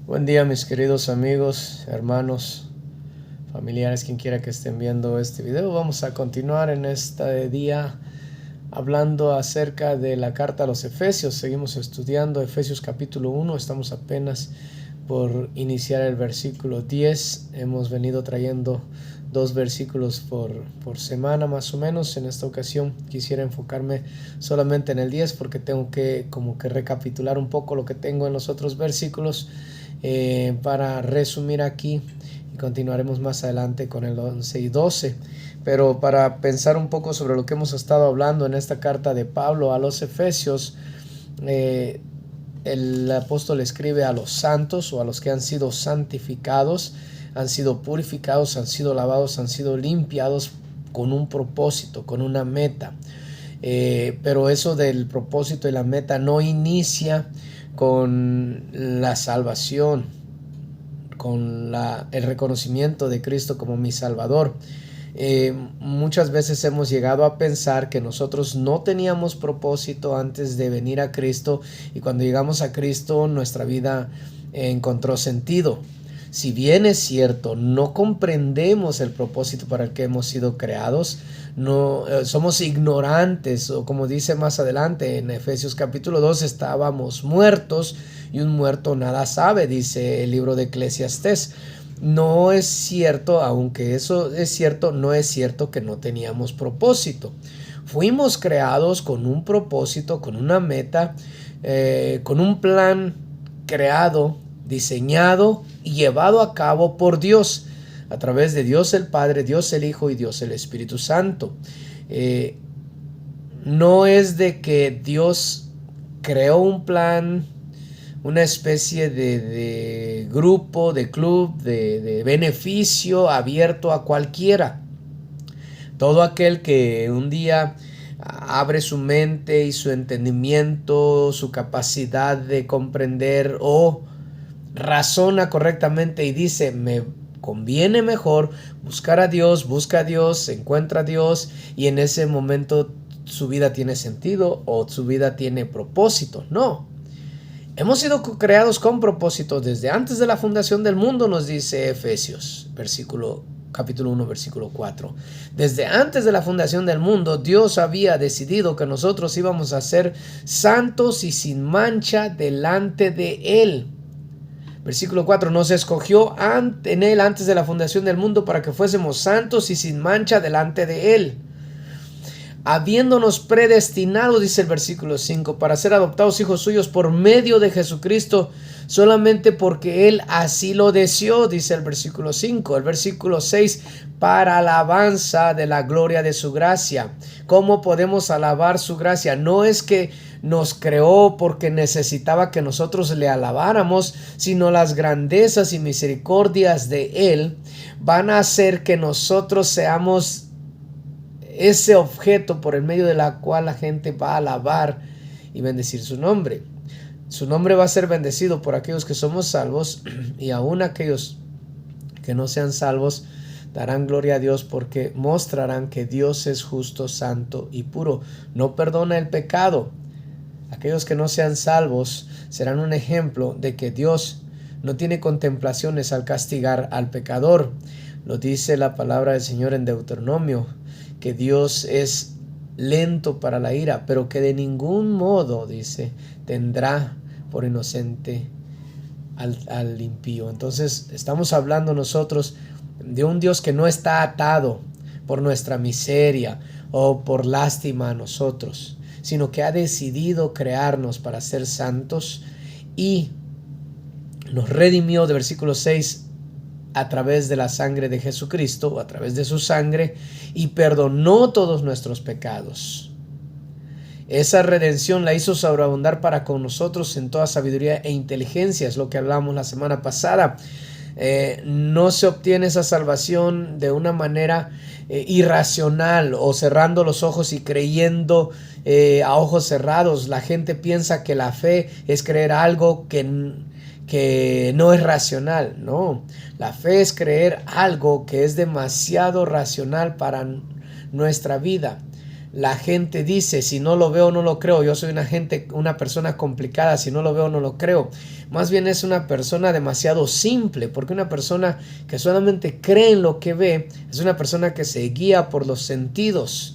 Buen día, mis queridos amigos, hermanos, familiares, quien quiera que estén viendo este video. Vamos a continuar en este día hablando acerca de la carta a los Efesios. Seguimos estudiando Efesios capítulo 1. Estamos apenas por iniciar el versículo 10. Hemos venido trayendo 2 versículos por semana más o menos. En esta ocasión quisiera enfocarme solamente en el 10 porque tengo que como que recapitular un poco lo que tengo en los otros versículos para resumir aquí, y continuaremos más adelante con el 11 y 12. Pero para pensar un poco sobre lo que hemos estado hablando en esta carta de Pablo a los Efesios, el apóstol escribe a los santos o a los que han sido santificados, han sido purificados, han sido lavados, han sido limpiados con un propósito, con una meta. Pero eso del propósito y la meta no inicia con la salvación, con el reconocimiento de Cristo como mi Salvador. Muchas veces hemos llegado a pensar que nosotros no teníamos propósito antes de venir a Cristo, y cuando llegamos a Cristo nuestra vida encontró sentido. Si bien es cierto, no comprendemos el propósito para el que hemos sido creados, no somos ignorantes, o como dice más adelante en Efesios capítulo 2, estábamos muertos y un muerto nada sabe, dice el libro de Eclesiastés. No es cierto, aunque eso es cierto, no es cierto que no teníamos propósito. Fuimos creados con un propósito, con una meta, con un plan creado, diseñado y llevado a cabo por Dios, a través de Dios el Padre, Dios el Hijo y Dios el Espíritu Santo. No es de que Dios creó un plan, una especie de grupo, de club, de beneficio abierto a cualquiera. Todo aquel que un día abre su mente y su entendimiento, su capacidad de comprender, o razona correctamente y dice: me conviene mejor buscar a Dios, busca a Dios, encuentra a Dios, y en ese momento su vida tiene sentido o su vida tiene propósito. No, hemos sido creados con propósito desde antes de la fundación del mundo, nos dice Efesios capítulo 1 versículo 4. Desde antes de la fundación del mundo, Dios había decidido que nosotros íbamos a ser santos y sin mancha delante de Él. Versículo 4, nos escogió en Él antes de la fundación del mundo para que fuésemos santos y sin mancha delante de Él, habiéndonos predestinado, dice el versículo 5, para ser adoptados hijos suyos por medio de Jesucristo, solamente porque Él así lo deseó, dice el versículo 5. El versículo 6, para alabanza de la gloria de su gracia. ¿Cómo podemos alabar su gracia? No es que nos creó porque necesitaba que nosotros le alabáramos, sino las grandezas y misericordias de Él van a hacer que nosotros seamos ese objeto por el medio de la cual la gente va a alabar y bendecir su nombre. Su nombre va a ser bendecido por aquellos que somos salvos, y aún aquellos que no sean salvos darán gloria a Dios porque mostrarán que Dios es justo, santo y puro. No perdona el pecado. Aquellos que no sean salvos serán un ejemplo de que Dios no tiene contemplaciones al castigar al pecador. Lo dice la palabra del Señor en Deuteronomio, que Dios es lento para la ira, pero que de ningún modo, dice, tendrá por inocente al impío. Entonces estamos hablando nosotros de un Dios que no está atado por nuestra miseria o por lástima a nosotros, sino que ha decidido crearnos para ser santos y nos redimió, de versículo 6, a través de la sangre de Jesucristo, o a través de su sangre, y perdonó todos nuestros pecados. Esa redención la hizo sobreabundar para con nosotros en toda sabiduría e inteligencia, es lo que hablamos la semana pasada. No se obtiene esa salvación de una manera irracional o cerrando los ojos y creyendo a ojos cerrados. La gente piensa que la fe es creer algo que no es racional. No, la fe es creer algo que es demasiado racional para nuestra vida. la gente dice, si no lo veo no lo creo. Yo soy una persona complicada, si no lo veo no lo creo. Más bien es una persona demasiado simple, porque una persona que solamente cree en lo que ve es una persona que se guía por los sentidos.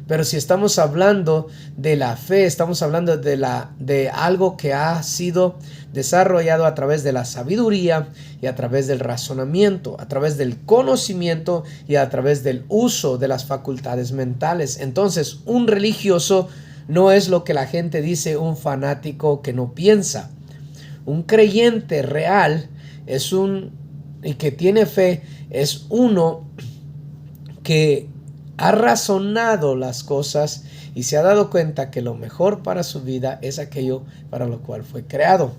Pero si estamos hablando de la fe, estamos hablando de algo que ha sido desarrollado a través de la sabiduría y a través del razonamiento, a través del conocimiento y a través del uso de las facultades mentales. Entonces, un religioso no es lo que la gente dice, un fanático que no piensa. Un creyente real y que tiene fe, es uno que ha razonado las cosas y se ha dado cuenta que lo mejor para su vida es aquello para lo cual fue creado.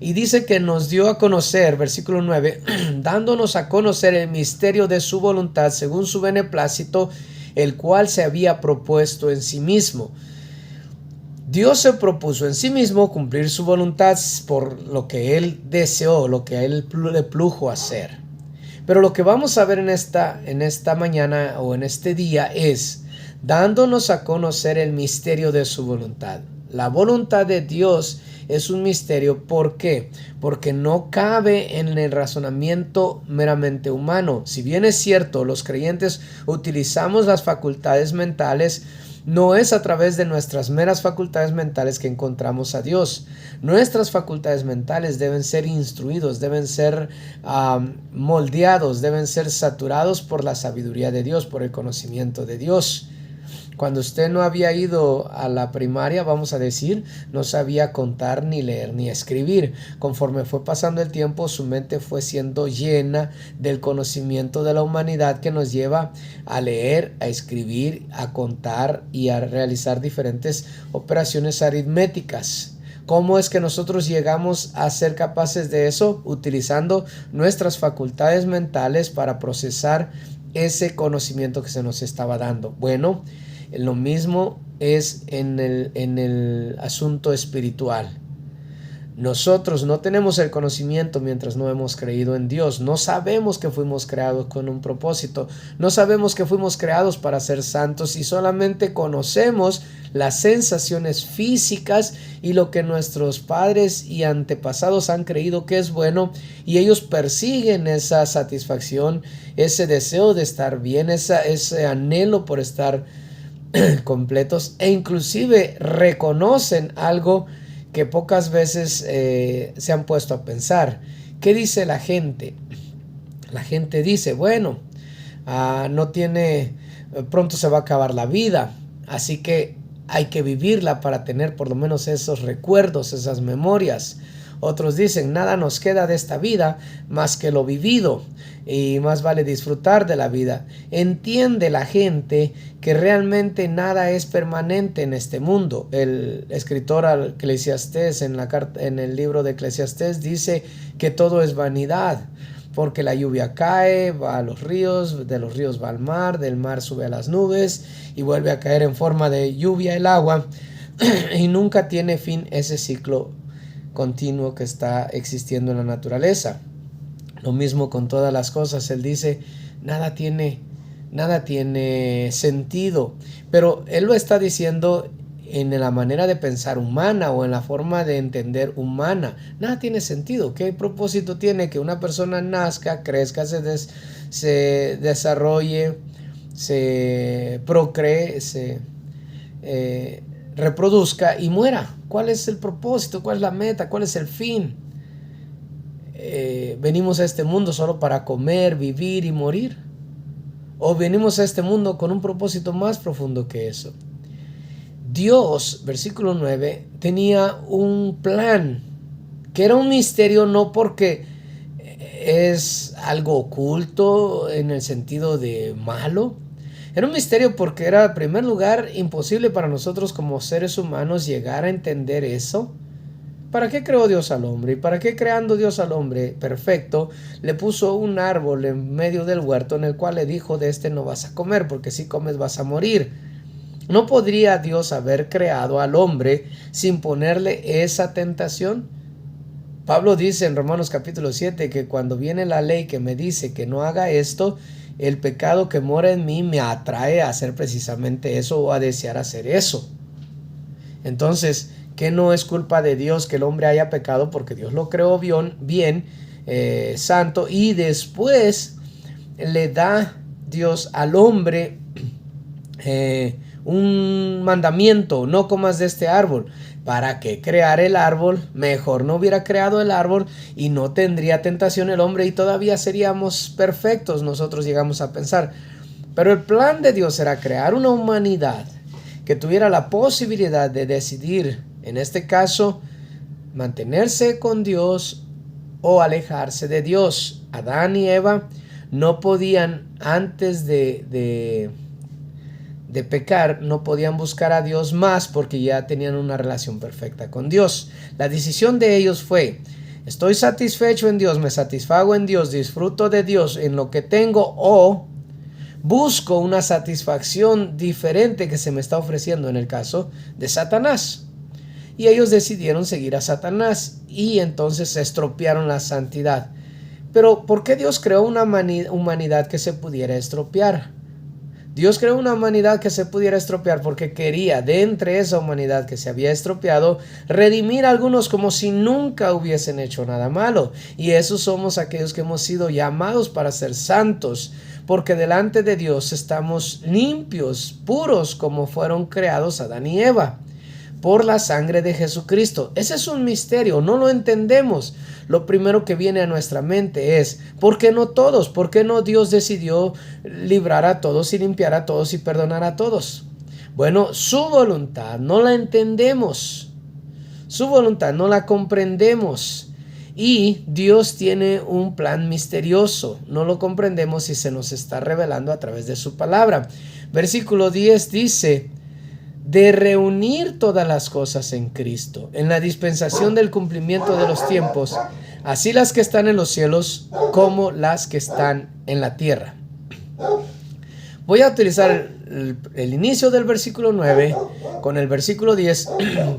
Y dice que nos dio a conocer, versículo 9, dándonos a conocer el misterio de su voluntad según su beneplácito, el cual se había propuesto en sí mismo. Dios se propuso en sí mismo cumplir su voluntad por lo que Él deseó, lo que a Él le plujo hacer. Pero lo que vamos a ver en esta mañana o en este día es dándonos a conocer el misterio de su voluntad. La voluntad de Dios es un misterio. ¿Por qué? Porque no cabe en el razonamiento meramente humano. Si bien es cierto, los creyentes utilizamos las facultades mentales, no es a través de nuestras meras facultades mentales que encontramos a Dios. Nuestras facultades mentales deben ser instruidos, deben ser moldeados, deben ser saturados por la sabiduría de Dios, por el conocimiento de Dios. Cuando usted no había ido a la primaria, vamos a decir, no sabía contar, ni leer, ni escribir. Conforme fue pasando el tiempo, su mente fue siendo llena del conocimiento de la humanidad que nos lleva a leer, a escribir, a contar y a realizar diferentes operaciones aritméticas. ¿Cómo es que nosotros llegamos a ser capaces de eso? Utilizando nuestras facultades mentales para procesar ese conocimiento que se nos estaba dando. Bueno, lo mismo es en el asunto espiritual. Nosotros no tenemos el conocimiento mientras no hemos creído en Dios. No sabemos que fuimos creados con un propósito. No sabemos que fuimos creados para ser santos y solamente conocemos las sensaciones físicas y lo que nuestros padres y antepasados han creído que es bueno, y ellos persiguen esa satisfacción, ese deseo de estar bien, ese anhelo por estar completos, e inclusive reconocen algo que pocas veces se han puesto a pensar. ¿Qué dice la gente? La gente dice, bueno, pronto se va a acabar la vida, así que hay que vivirla para tener por lo menos esos recuerdos, esas memorias. Otros dicen, nada nos queda de esta vida más que lo vivido, y más vale disfrutar de la vida. Entiende la gente que realmente nada es permanente en este mundo. El escritor al Eclesiastés en el libro de Eclesiastés dice que todo es vanidad, porque la lluvia cae, va a los ríos, de los ríos va al mar, del mar sube a las nubes y vuelve a caer en forma de lluvia el agua y nunca tiene fin ese ciclo continuo que está existiendo en la naturaleza. Lo mismo con todas las cosas. Él dice, nada tiene sentido, pero él lo está diciendo en la manera de pensar humana o en la forma de entender humana. Nada tiene sentido. ¿Qué propósito tiene que una persona nazca, crezca, se desarrolle, se procree, se reproduzca y muera? ¿Cuál es el propósito? ¿Cuál es la meta? ¿Cuál es el fin? ¿Venimos a este mundo solo para comer, vivir y morir? ¿O venimos a este mundo con un propósito más profundo que eso? Dios, versículo 9, tenía un plan que era un misterio, no porque es algo oculto en el sentido de malo. Era un misterio porque era, en primer lugar, imposible para nosotros como seres humanos llegar a entender eso. ¿Para qué creó Dios al hombre? ¿Y para qué, creando Dios al hombre perfecto, le puso un árbol en medio del huerto en el cual le dijo, de este no vas a comer, porque si comes vas a morir? ¿No podría Dios haber creado al hombre sin ponerle esa tentación? Pablo dice en Romanos capítulo 7 que cuando viene la ley que me dice que no haga esto, el pecado que mora en mí me atrae a hacer precisamente eso o a desear hacer eso. Entonces, ¿qué no es culpa de Dios que el hombre haya pecado? Porque Dios lo creó bien, santo, y después le da Dios al hombre un mandamiento: no comas de este árbol. ¿Para qué crear el árbol? Mejor no hubiera creado el árbol y no tendría tentación el hombre y todavía seríamos perfectos, nosotros llegamos a pensar. Pero el plan de Dios era crear una humanidad que tuviera la posibilidad de decidir, en este caso, mantenerse con Dios o alejarse de Dios. Adán y Eva no podían, antes de pecar, no podían buscar a Dios más porque ya tenían una relación perfecta con Dios. La decisión de ellos fue: estoy satisfecho en Dios, me satisfago en Dios, disfruto de Dios en lo que tengo, o busco una satisfacción diferente que se me está ofreciendo, en el caso de Satanás. Y ellos decidieron seguir a Satanás y entonces se estropearon la santidad. Pero ¿por qué Dios creó una humanidad que se pudiera estropear? Dios creó una humanidad que se pudiera estropear porque quería, de entre esa humanidad que se había estropeado, redimir a algunos como si nunca hubiesen hecho nada malo. Y esos somos aquellos que hemos sido llamados para ser santos, porque delante de Dios estamos limpios, puros, como fueron creados Adán y Eva, por la sangre de Jesucristo. Ese es un misterio, no lo entendemos. Lo primero que viene a nuestra mente es: ¿por qué no todos? ¿Por qué no Dios decidió librar a todos y limpiar a todos y perdonar a todos? Bueno, su voluntad no la entendemos, su voluntad no la comprendemos, y Dios tiene un plan misterioso. No lo comprendemos y se nos está revelando a través de su palabra. Versículo 10 dice: de reunir todas las cosas en Cristo, en la dispensación del cumplimiento de los tiempos, así las que están en los cielos como las que están en la tierra. Voy a utilizar el inicio del versículo 9 con el versículo 10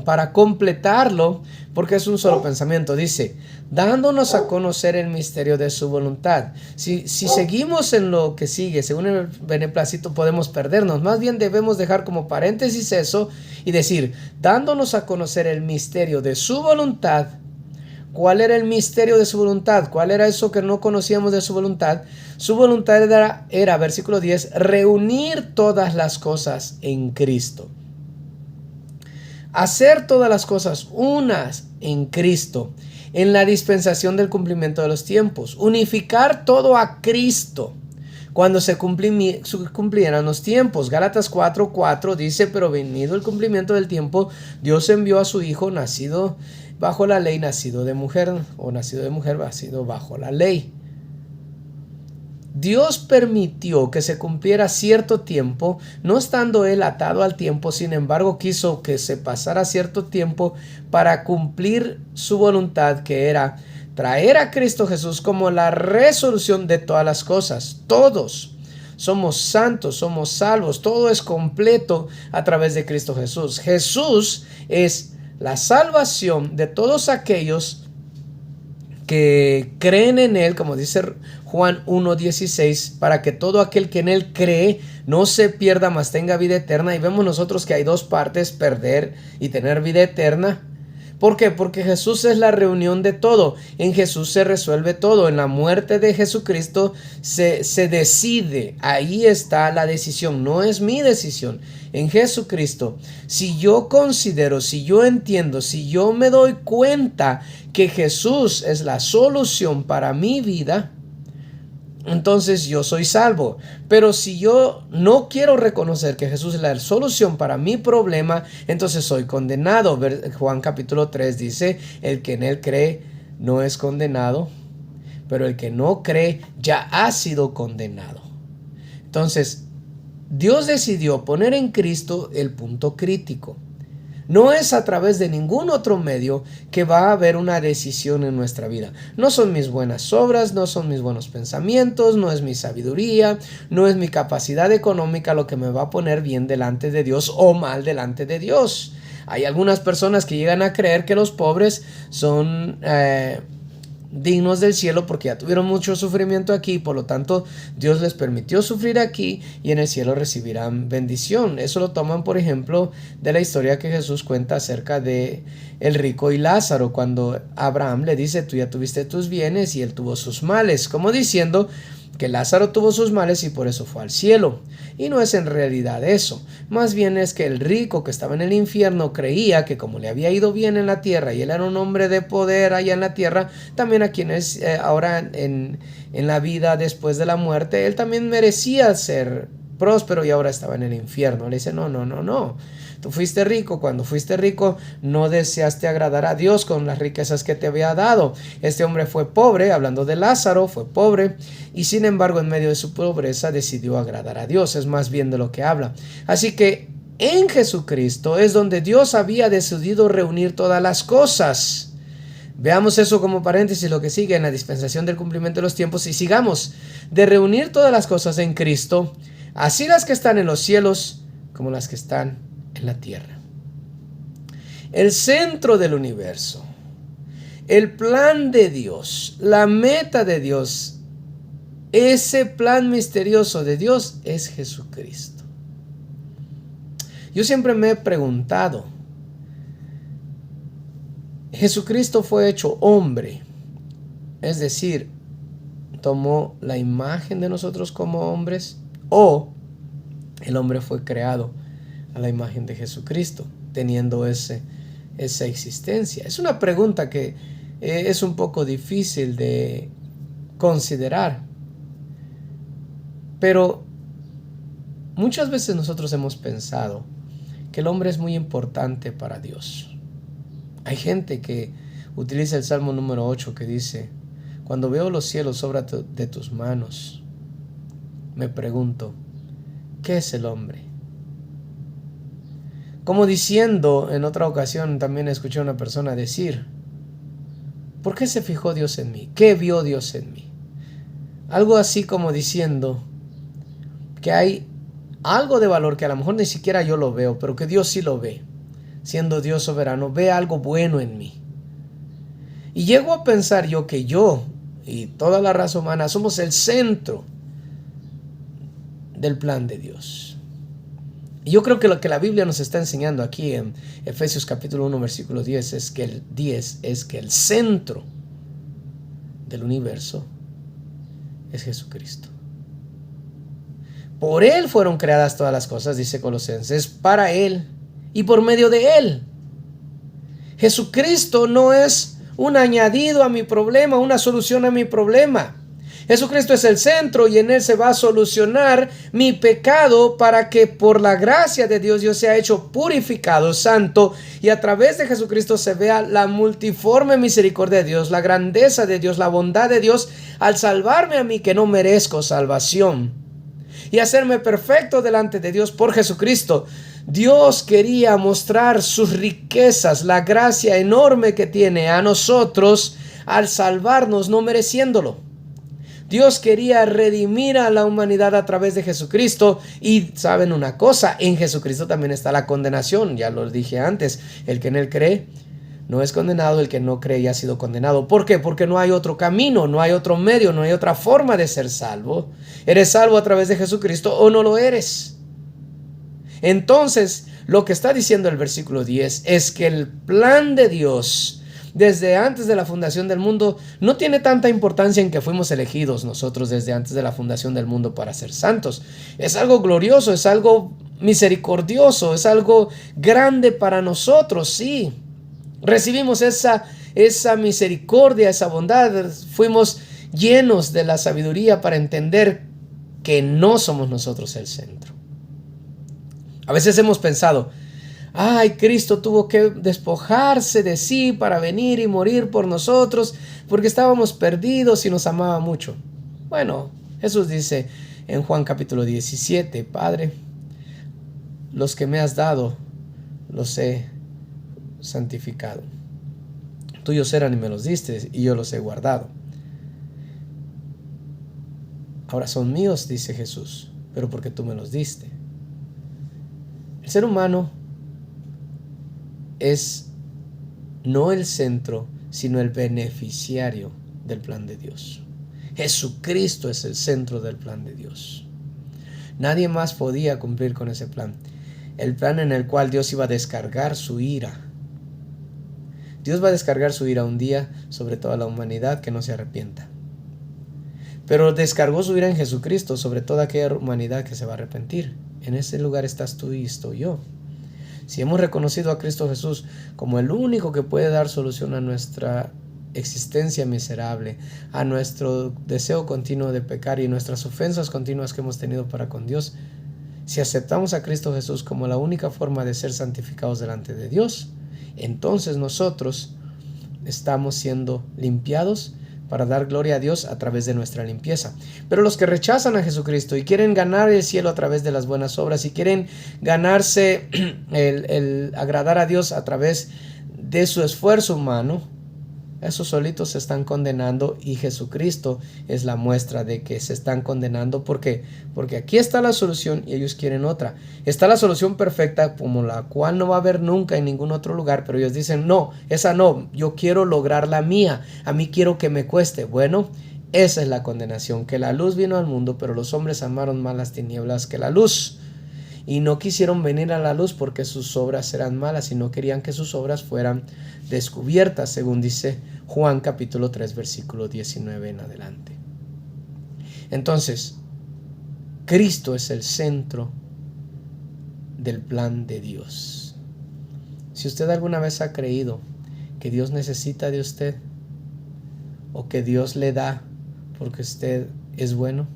para completarlo, porque es un solo pensamiento. Dice: dándonos a conocer el misterio de su voluntad. Si seguimos en lo que sigue, según el beneplácito, podemos perdernos. Más bien debemos dejar como paréntesis eso y decir: dándonos a conocer el misterio de su voluntad. ¿Cuál era el misterio de su voluntad? ¿Cuál era eso que no conocíamos de su voluntad? Su voluntad era, versículo 10, reunir todas las cosas en Cristo. Hacer todas las cosas unas en Cristo, en la dispensación del cumplimiento de los tiempos. Unificar todo a Cristo cuando se cumplieran los tiempos. Gálatas 4:4 dice: pero venido el cumplimiento del tiempo, Dios envió a su Hijo, nacido bajo la ley, nacido de mujer, o nacido de mujer, nacido bajo la ley. Dios permitió que se cumpliera cierto tiempo, no estando él atado al tiempo. Sin embargo, quiso que se pasara cierto tiempo para cumplir su voluntad, que era traer a Cristo Jesús como la resolución de todas las cosas. Todos somos santos, somos salvos, todo es completo a través de Cristo Jesús. Jesús es la salvación de todos aquellos que creen en él, como dice Juan 1:16, para que todo aquel que en él cree no se pierda, mas tenga vida eterna. Y vemos nosotros que hay dos partes: perder y tener vida eterna. ¿Por qué? Porque Jesús es la reunión de todo. En Jesús se resuelve todo. En la muerte de Jesucristo se decide. Ahí está la decisión. No es mi decisión. En Jesucristo, si yo considero, si yo entiendo, si yo me doy cuenta que Jesús es la solución para mi vida, entonces yo soy salvo. Pero si yo no quiero reconocer que Jesús es la solución para mi problema, entonces soy condenado. Juan capítulo 3 dice: el que en él cree no es condenado, pero el que no cree ya ha sido condenado. Entonces, Dios decidió poner en Cristo el punto crítico. No es a través de ningún otro medio que va a haber una decisión en nuestra vida. No son mis buenas obras, no son mis buenos pensamientos, no es mi sabiduría, no es mi capacidad económica lo que me va a poner bien delante de Dios o mal delante de Dios. Hay algunas personas que llegan a creer que los pobres son dignos del cielo porque ya tuvieron mucho sufrimiento aquí, por lo tanto Dios les permitió sufrir aquí y en el cielo recibirán bendición. Eso lo toman, por ejemplo, de la historia que Jesús cuenta acerca de el rico y Lázaro, cuando Abraham le dice: tú ya tuviste tus bienes y él tuvo sus males, como diciendo que Lázaro tuvo sus males y por eso fue al cielo. Y no es en realidad eso, más bien es que el rico que estaba en el infierno creía que como le había ido bien en la tierra y él era un hombre de poder allá en la tierra, también a quienes ahora en la vida después de la muerte, él también merecía ser próspero y ahora estaba en el infierno. Le dice: no, no, no, no. Tú fuiste rico, cuando fuiste rico no deseaste agradar a Dios con las riquezas que te había dado. Este hombre fue pobre, hablando de Lázaro, fue pobre y sin embargo en medio de su pobreza decidió agradar a Dios. Es más bien de lo que habla. Así que en Jesucristo es donde Dios había decidido reunir todas las cosas. Veamos eso como paréntesis, lo que sigue en la dispensación del cumplimiento de los tiempos, y sigamos de reunir todas las cosas en Cristo, así las que están en los cielos como las que están en la tierra. El centro del universo, el plan de Dios, la meta de Dios, ese plan misterioso de Dios es Jesucristo. Yo siempre me he preguntado, Jesucristo fue hecho hombre, es decir, tomó la imagen de nosotros como hombres, o el hombre fue creado a la imagen de Jesucristo, teniendo esa existencia. Es una pregunta que es un poco difícil de considerar, pero muchas veces nosotros hemos pensado que el hombre es muy importante para Dios. Hay gente que utiliza el Salmo número 8 que dice: cuando veo los cielos obra de tus manos, me pregunto, ¿qué es el hombre? Como diciendo, en otra ocasión también escuché a una persona decir: ¿por qué se fijó Dios en mí? ¿Qué vio Dios en mí? Algo así como diciendo que hay algo de valor que a lo mejor ni siquiera yo lo veo, pero que Dios sí lo ve. Siendo Dios soberano, ve algo bueno en mí. Y llego a pensar yo que yo y toda la raza humana somos el centro del plan de Dios. Y yo creo que lo que la Biblia nos está enseñando aquí en Efesios capítulo 1 versículo 10 es que el centro del universo es Jesucristo. Por Él fueron creadas todas las cosas, dice Colosenses, para Él y por medio de Él. Jesucristo no es un añadido a mi problema, una solución a mi problema. Jesucristo es el centro y en Él se va a solucionar mi pecado para que por la gracia de Dios yo sea hecho purificado, santo, y a través de Jesucristo se vea la multiforme misericordia de Dios, la grandeza de Dios, la bondad de Dios al salvarme a mí que no merezco salvación y hacerme perfecto delante de Dios por Jesucristo. Dios quería mostrar sus riquezas, la gracia enorme que tiene a nosotros al salvarnos no mereciéndolo. Dios quería redimir a la humanidad a través de Jesucristo. Y saben una cosa, en Jesucristo también está la condenación. Ya lo dije antes, el que en Él cree no es condenado, el que no cree ya ha sido condenado. ¿Por qué? Porque no hay otro camino, no hay otro medio, no hay otra forma de ser salvo. ¿Eres salvo a través de Jesucristo o no lo eres? Entonces, lo que está diciendo el versículo 10 es que el plan de Dios desde antes de la fundación del mundo no tiene tanta importancia en que fuimos elegidos nosotros desde antes de la fundación del mundo para ser santos. Es algo glorioso, es algo misericordioso, es algo grande para nosotros, sí. Recibimos esa misericordia, esa bondad. Fuimos llenos de la sabiduría para entender que no somos nosotros el centro. A veces hemos pensado: ay, Cristo tuvo que despojarse de sí para venir y morir por nosotros porque estábamos perdidos y nos amaba mucho. Bueno, Jesús dice en Juan capítulo 17, Padre, los que me has dado, los he santificado. Tuyos eran y me los diste y yo los he guardado. Ahora son míos, dice Jesús, pero porque tú me los diste. El ser humano es no el centro, sino el beneficiario del plan de Dios. Jesucristo es el centro del plan de Dios. Nadie más podía cumplir con ese plan. El plan en el cual Dios iba a descargar su ira. Dios va a descargar su ira un día sobre toda la humanidad que no se arrepienta. Pero descargó su ira en Jesucristo sobre toda aquella humanidad que se va a arrepentir. En ese lugar estás tú y estoy yo. Si hemos reconocido a Cristo Jesús como el único que puede dar solución a nuestra existencia miserable, a nuestro deseo continuo de pecar y nuestras ofensas continuas que hemos tenido para con Dios, si aceptamos a Cristo Jesús como la única forma de ser santificados delante de Dios, entonces nosotros estamos siendo limpiados para dar gloria a Dios a través de nuestra limpieza. Pero los que rechazan a Jesucristo y quieren ganar el cielo a través de las buenas obras y quieren ganarse el agradar a Dios a través de su esfuerzo humano, esos solitos se están condenando, y Jesucristo es la muestra de que se están condenando. ¿Por qué? Porque aquí está la solución y ellos quieren otra. Está la solución perfecta, como la cual no va a haber nunca en ningún otro lugar, pero ellos dicen, no, esa no, yo quiero lograr la mía, a mí quiero que me cueste. Bueno, esa es la condenación, que la luz vino al mundo, pero los hombres amaron más las tinieblas que la luz. Y no quisieron venir a la luz porque sus obras eran malas y no querían que sus obras fueran descubiertas, según dice Juan capítulo 3 versículo 19 en adelante. Entonces, Cristo es el centro del plan de Dios. Si usted alguna vez ha creído que Dios necesita de usted, o que Dios le da porque usted es bueno,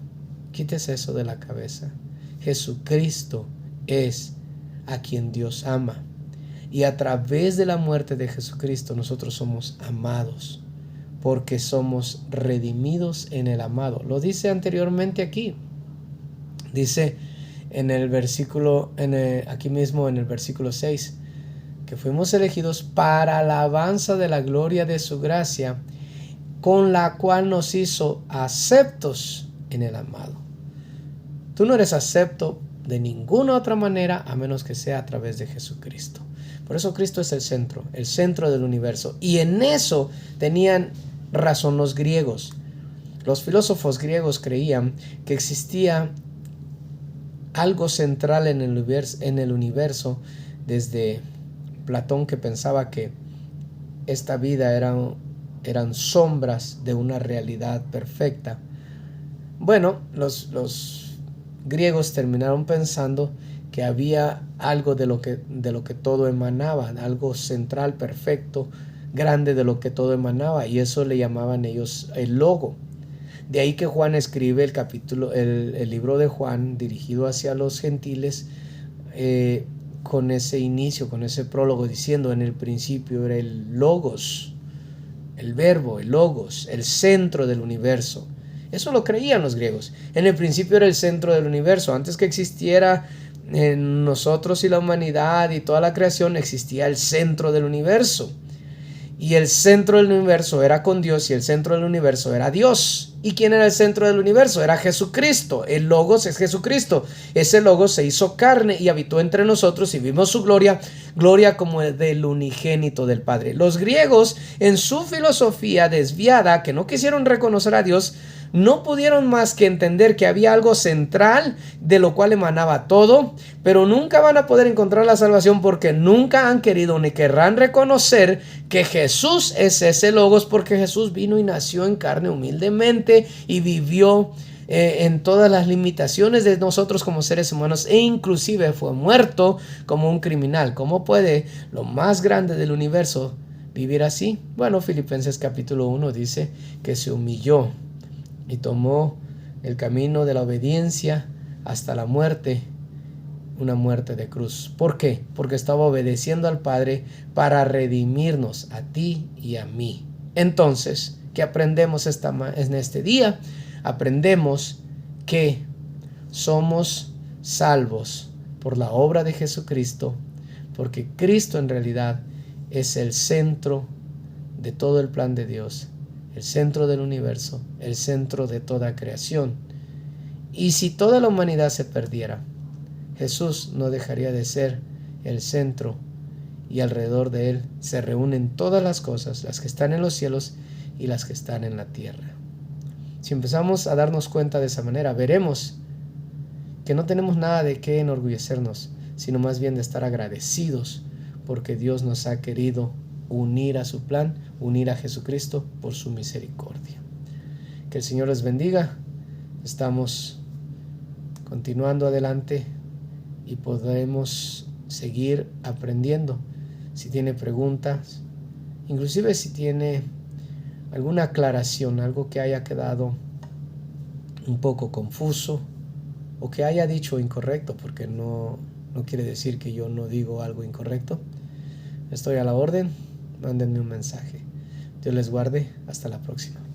quítese eso de la cabeza. Jesucristo es a quien Dios ama, y a través de la muerte de Jesucristo nosotros somos amados, porque somos redimidos en el amado. Lo dice anteriormente aquí, dice en el versículo, aquí mismo en el versículo 6, que fuimos elegidos para alabanza de la gloria de su gracia, con la cual nos hizo aceptos en el amado. Tú no eres acepto de ninguna otra manera a menos que sea a través de Jesucristo. Por eso Cristo es el centro del universo. Y en eso tenían razón los griegos. Los filósofos griegos creían que existía algo central en el universo, desde Platón, que pensaba que esta vida eran sombras de una realidad perfecta. Bueno, los griegos terminaron pensando que había algo de lo que todo emanaba, algo central, perfecto, grande, de lo que todo emanaba, y eso le llamaban ellos el logo. De ahí que Juan escribe el libro de Juan dirigido hacia los gentiles, con ese inicio, con ese prólogo, diciendo: en el principio era el logos, el verbo, el logos, el centro del universo. Eso lo creían los griegos. En el principio era el centro del universo. Antes que existiera en nosotros y la humanidad y toda la creación, existía el centro del universo. Y el centro del universo era con Dios, y el centro del universo era Dios. ¿Y quién era el centro del universo? Era Jesucristo. El Logos es Jesucristo. Ese Logos se hizo carne y habitó entre nosotros, y vimos su gloria, gloria como del unigénito del Padre. Los griegos, en su filosofía desviada, que no quisieron reconocer a Dios, no pudieron más que entender que había algo central de lo cual emanaba todo, pero nunca van a poder encontrar la salvación porque nunca han querido ni querrán reconocer que Jesús es ese Logos, porque Jesús vino y nació en carne humildemente y vivió en todas las limitaciones de nosotros como seres humanos, e inclusive fue muerto como un criminal. ¿Cómo puede lo más grande del universo vivir así? Bueno, Filipenses capítulo 1 dice que se humilló y tomó el camino de la obediencia hasta la muerte, una muerte de cruz. ¿Por qué? Porque estaba obedeciendo al Padre para redimirnos a ti y a mí. Entonces, ¿qué aprendemos en este día? Aprendemos que somos salvos por la obra de Jesucristo, porque Cristo en realidad es el centro de todo el plan de Dios, el centro del universo, el centro de toda creación. Y si toda la humanidad se perdiera, Jesús no dejaría de ser el centro, y alrededor de él se reúnen todas las cosas, las que están en los cielos y las que están en la tierra. Si empezamos a darnos cuenta de esa manera, veremos que no tenemos nada de qué enorgullecernos, sino más bien de estar agradecidos porque Dios nos ha querido unir a su plan, unir a Jesucristo por su misericordia. Que el Señor les bendiga. Estamos continuando adelante y podemos seguir aprendiendo. Si tiene preguntas, inclusive si tiene alguna aclaración, algo que haya quedado un poco confuso o que haya dicho incorrecto, porque no quiere decir que yo no digo algo incorrecto, estoy a la orden. Mándenme un mensaje. Dios les guarde. Hasta la próxima.